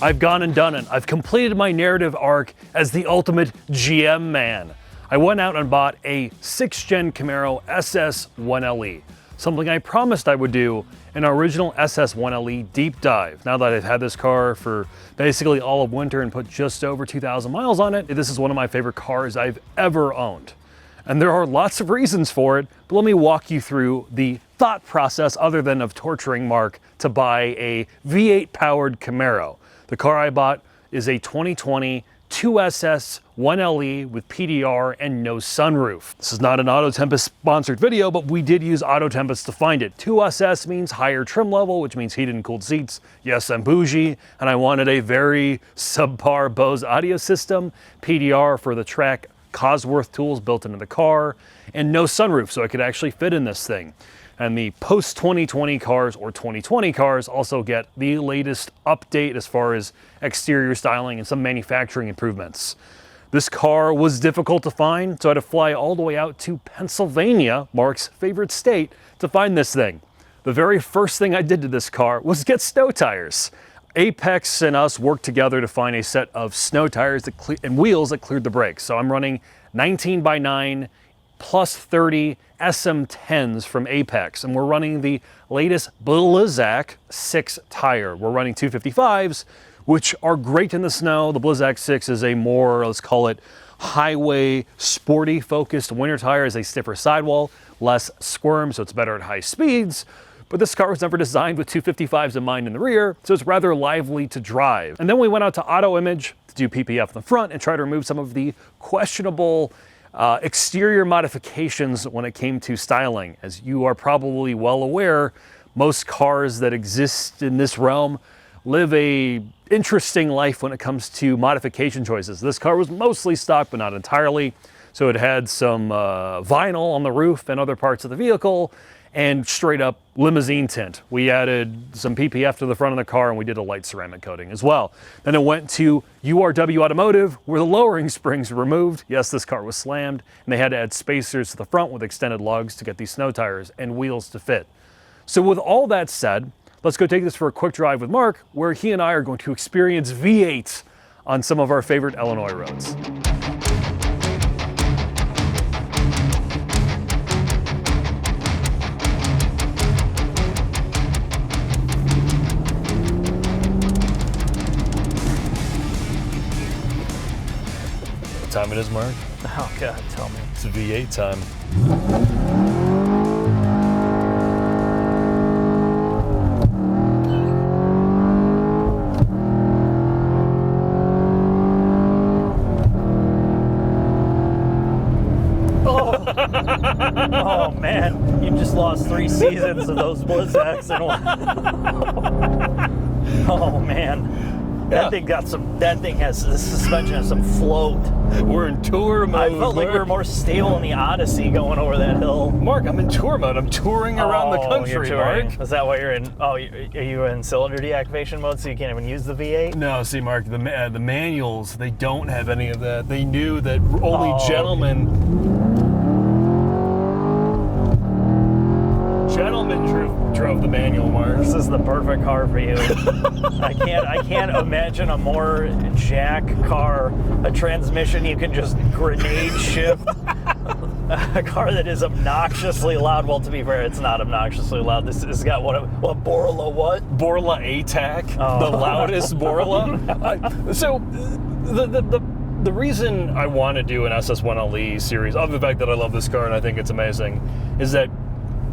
I've gone and done it. I've completed my narrative arc as the ultimate GM man. I went out and bought a 6th gen Camaro SS 1LE, something I promised I would do in our original SS 1LE deep dive. Now that I've had this car for basically all of winter and put just over 2,000 miles on it, this is one of my favorite cars I've ever owned. And there are lots of reasons for it, but let me walk you through the thought process other than of torturing Mark to buy a V8 powered Camaro. The car I bought is a 2020 2SS 1LE with PDR and no sunroof. This is not an Auto Tempest sponsored video, but we did use Auto Tempest to find it. 2SS means higher trim level, which means heated and cooled seats. Yes, I'm bougie, and I wanted a very subpar Bose audio system, PDR for the track Cosworth tools built into the car, and no sunroof, so I could actually fit in this thing. And the post-2020 cars or 2020 cars also get the latest update as far as exterior styling and some manufacturing improvements. This car was difficult to find, so I had to fly all the way out to Pennsylvania, Mark's favorite state, to find this thing. The very first thing I did to this car was get snow tires. Apex and us worked together to find a set of snow tires and wheels that cleared the brakes. So I'm running 19x9 plus 30 SM10s from Apex, and we're running the latest Blizzak 6 tire. We're running 255s, which are great in the snow. The Blizzak 6 is a more, let's call it, highway, sporty focused winter tire. Is a stiffer sidewall, less squirm, so it's better at high speeds. But this car was never designed with 255s in mind in the rear, so it's rather lively to drive. And then we went out to Auto Image to do PPF in the front and try to remove some of the questionable exterior modifications when it came to styling. As you are probably well aware, most cars that exist in this realm live a interesting life when it comes to modification choices. This car was mostly stock, but not entirely. So it had some vinyl on the roof and other parts of the vehicle, and straight up limousine tint. We added some PPF to the front of the car, and we did a light ceramic coating as well. Then it went to URW Automotive, where the lowering springs were removed. Yes, this car was slammed, and they had to add spacers to the front with extended lugs to get these snow tires and wheels to fit. So with all that said, let's go take this for a quick drive with Mark, where he and I are going to experience V8 on some of our favorite Illinois roads. What time it is, Mark? Oh God, tell me. It's V8 time. Oh man, you just lost 3 seasons of those Blizzaks in one. Oh man. That thing has, the suspension has some float. We're in tour mode. I felt like we were more stable in the Odyssey going over that hill. Mark, I'm in tour mode. I'm touring around the country, Mark. Is that why you're in, are you in cylinder deactivation mode so you can't even use the V8? No, see, Mark, the manuals, they don't have any of that. They knew that only gentlemen drove the manual, Mark. This is the perfect car for you. I can't imagine a more jack car, a transmission you can just grenade shift. A car that is obnoxiously loud. Well, to be fair, it's not obnoxiously loud. This has got what Borla what? Borla ATAC, the loudest Borla. So the reason I want to do an SS1LE series, other than the fact that I love this car and I think it's amazing, is that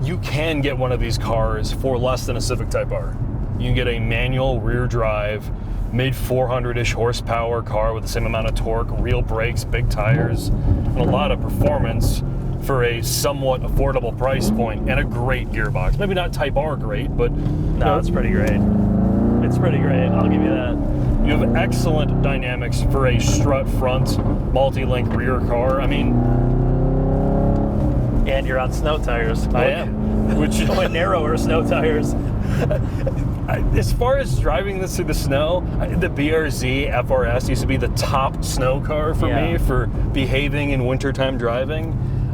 you can get one of these cars for less than a Civic Type R. You can get a manual rear drive, mid 400-ish horsepower car with the same amount of torque, real brakes, big tires, and a lot of performance for a somewhat affordable price point and a great gearbox. Maybe not Type R great, but no, it's pretty great. It's pretty great, I'll give you that. You have excellent dynamics for a strut front, multi-link rear car. I mean, and you're on snow tires. I am. Which only narrower snow tires. As far as driving this through the snow, the BRZ FRS used to be the top snow car for me for behaving in wintertime driving.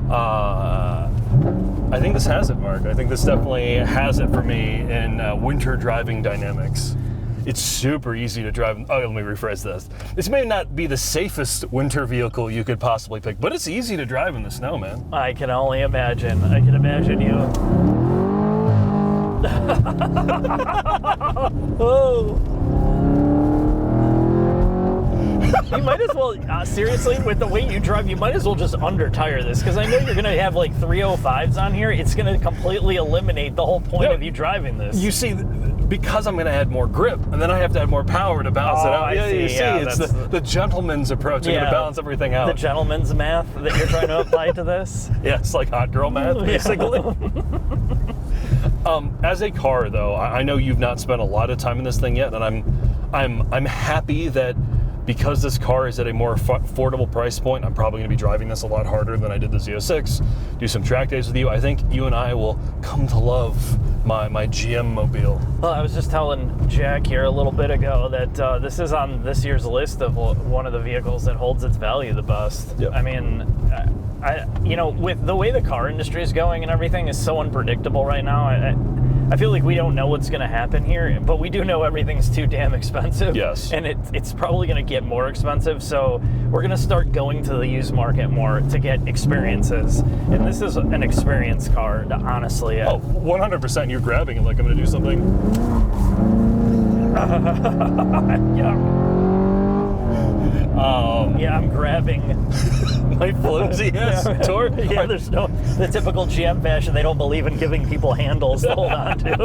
I think this has it, Mark. I think this definitely has it for me in winter driving dynamics. It's super easy to drive. Oh, let me rephrase this. This may not be the safest winter vehicle you could possibly pick, but it's easy to drive in the snow, man. I can only imagine. I can imagine you. Oh. You might as well, seriously, with the way you drive, you might as well just under-tire this, because I know you're going to have like 305s on here. It's going to completely eliminate the whole point of you driving this. You see, because I'm going to add more grip, and then I have to add more power to balance it out. I see. You see, it's the gentleman's approach. I'm going to balance everything out. The gentleman's math that you're trying to apply to this? Yeah, it's like hot girl math, basically. As a car, though, I know you've not spent a lot of time in this thing yet, and I'm happy that because this car is at a more affordable price point, I'm probably going to be driving this a lot harder than I did the Z06. Do some track days with you. I think you and I will come to love my GM mobile. Well, I was just telling Jack here a little bit ago that this is on this year's list of one of the vehicles that holds its value the best. Yep. I mean, with the way the car industry is going and everything is so unpredictable right now, I feel like we don't know what's going to happen here, but we do know everything's too damn expensive. Yes. And it's probably going to get more expensive, so we're going to start going to the used market more to get experiences. And this is an experience car, honestly. Oh, 100%. You're grabbing it like I'm going to do something. Yeah, I'm grabbing my flimsiest torque. Yeah, there's the typical GM fashion. They don't believe in giving people handles to hold on to.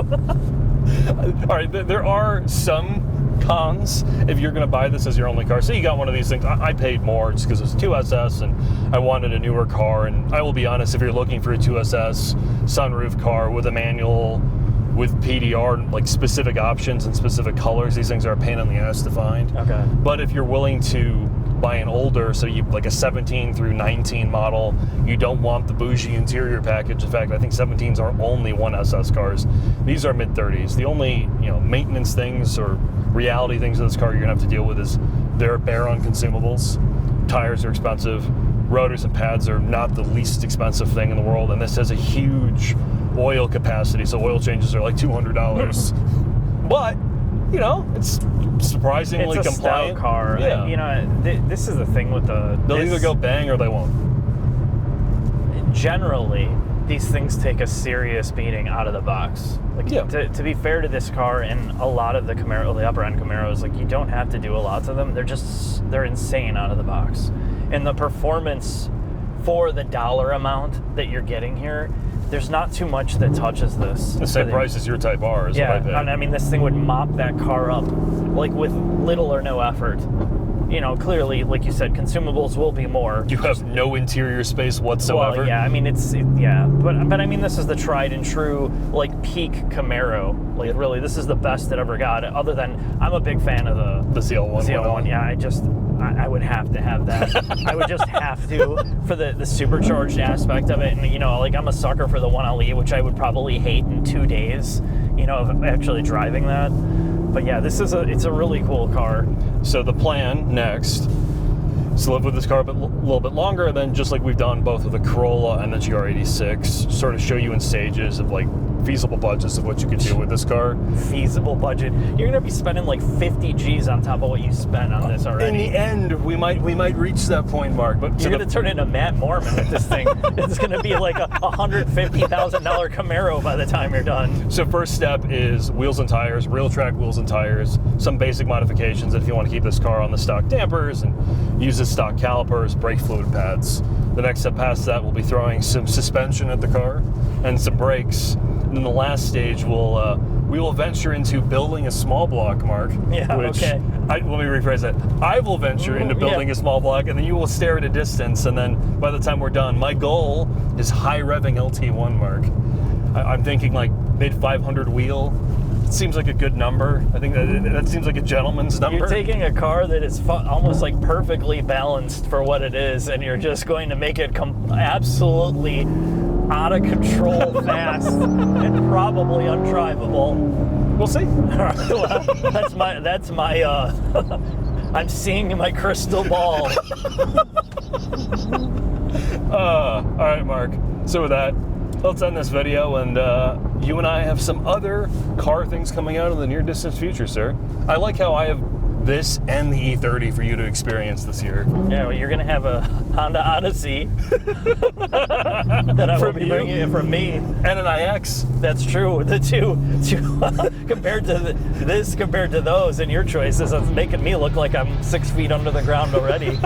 All right, there are some cons if you're going to buy this as your only car. Say you got one of these things. I paid more just because it's a 2SS and I wanted a newer car. And I will be honest, if you're looking for a 2SS sunroof car with a manual, with PDR, like specific options and specific colors, these things are a pain in the ass to find. Okay. But if you're willing to buy an older, so you like a 17 through 19 model, you don't want the bougie interior package. In fact, I think 17s are only 1SS cars. These are mid-30s. The only maintenance things or reality things of this car you're gonna have to deal with is they're bare on consumables. Tires are expensive. Rotors and pads are not the least expensive thing in the world, and this has a huge oil capacity, so oil changes are like $200. But it's surprisingly it's a compliant stout car. Yeah. This is the thing with they'll either go bang or they won't. Generally, these things take a serious beating out of the box. To be fair to this car and a lot of the upper end Camaros, like, you don't have to do a lot to them. They're insane out of the box, and the performance for the dollar amount that you're getting here, there's not too much that touches this. The same price as your Type R is what I paid. And I mean, this thing would mop that car up, like, with little or no effort. Clearly, like you said, consumables will be more. You have no interior space whatsoever. Well, yeah, I mean, but I mean, this is the tried and true, like, peak Camaro. Like, really, this is the best that ever got it. Other than, I'm a big fan of the ZL1. ZL1, yeah, I would have to have that. I would just have to, for the supercharged aspect of it. And, like, I'm a sucker for the 1LE, which I would probably hate in 2 days, of actually driving that. But yeah, it's a really cool car. So the plan next is to live with this car a little bit longer, and then just like we've done both with the Corolla and the GR86, sort of show you in stages of like feasible budgets of what you could do with this car. Feasible budget. You're gonna be spending like 50 G's on top of what you spent on this already. In the end, we might reach that point, Mark. But you're gonna turn into Matt Mormon with this thing. It's gonna be like a $150,000 Camaro by the time you're done. So first step is wheels and tires, real track wheels and tires, some basic modifications if you want to keep this car on the stock dampers and use the stock calipers, brake fluid pads. The next step past that, we'll be throwing some suspension at the car and some brakes. And then the last stage, we will venture into building a small block, Mark. Yeah, okay. Let me rephrase that. I will venture into building a small block, and then you will stare at a distance, and then by the time we're done, my goal is high revving LT1, Mark. I'm thinking like mid 500 wheel. It seems like a good number. I think that seems like a gentleman's number. You're taking a car that is almost like perfectly balanced for what it is, and you're just going to make it absolutely out of control fast and probably undrivable. We'll see. Well, that's my I'm seeing my crystal ball. All right, Mark. So with that, let's end this video, and you and I have some other car things coming out in the near distant future, sir. I like how I have this and the E30 for you to experience this year. Yeah, well, you're gonna have a Honda Odyssey that I will be bringing in from me, and an iX. That's true. The two compared to this, compared to those, and your choices, it's making me look like I'm 6 feet under the ground already.